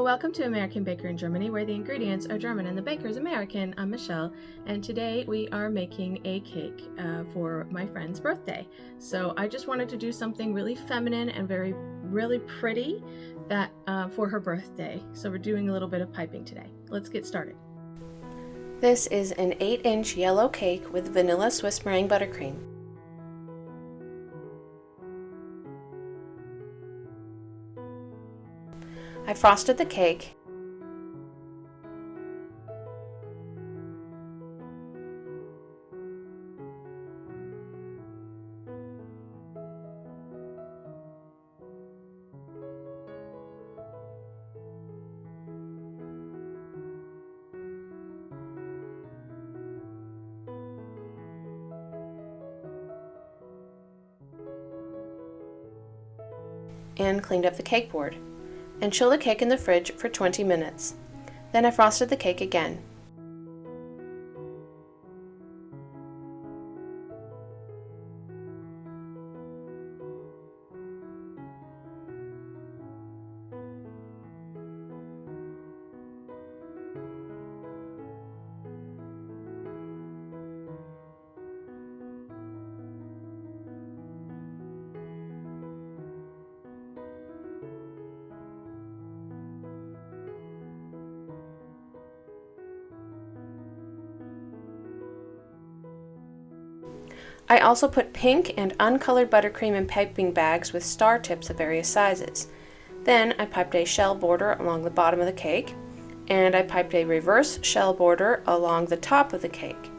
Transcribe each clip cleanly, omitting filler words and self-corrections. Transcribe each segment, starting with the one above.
welcome to American Baker in Germany, where the ingredients are German and the baker is American. I'm Michelle, and today we are making a cake for my friend's birthday. So I just wanted to do something really feminine and really pretty that for her birthday. So we're doing a little bit of piping today. Let's get started. This is an 8-inch yellow cake with vanilla Swiss meringue buttercream. I frosted the cake and cleaned up the cake board, and chill the cake in the fridge for 20 minutes. Then I frosted the cake again. I also put pink and uncolored buttercream in piping bags with star tips of various sizes. Then I piped a shell border along the bottom of the cake, and I piped a reverse shell border along the top of the cake.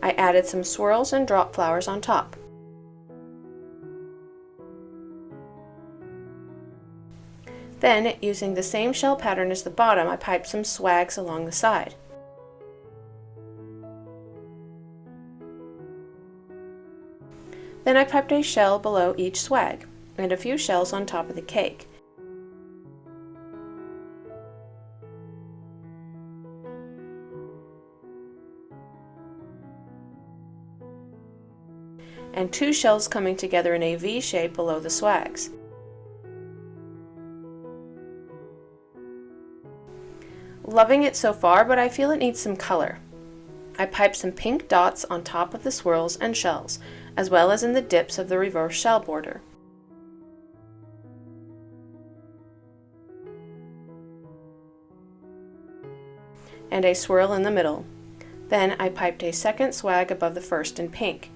I added some swirls and drop flowers on top. Then, using the same shell pattern as the bottom, I piped some swags along the side. Then I piped a shell below each swag, and a few shells on top of the cake. And 2 shells coming together in a V shape below the swags. Loving it so far, but I feel it needs some color. I piped some pink dots on top of the swirls and shells, as well as in the dips of the reverse shell border. And a swirl in the middle. Then I piped a second swag above the first in pink.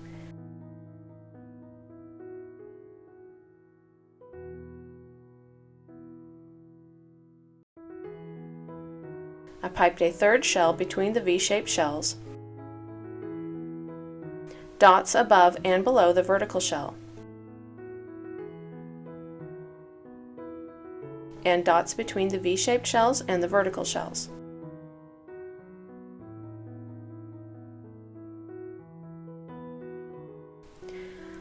I piped a third shell between the V-shaped shells, dots above and below the vertical shell, and dots between the V-shaped shells and the vertical shells.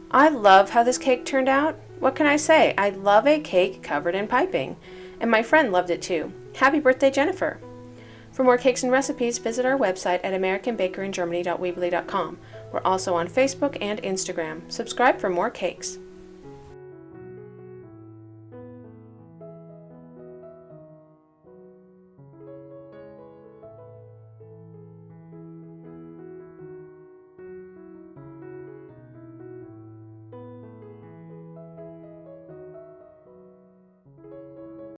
I love how this cake turned out. What can I say? I love a cake covered in piping, and my friend loved it too. Happy birthday, Jennifer! For more cakes and recipes, visit our website at americanbakeringermany.weebly.com. We're also on Facebook and Instagram. Subscribe for more cakes.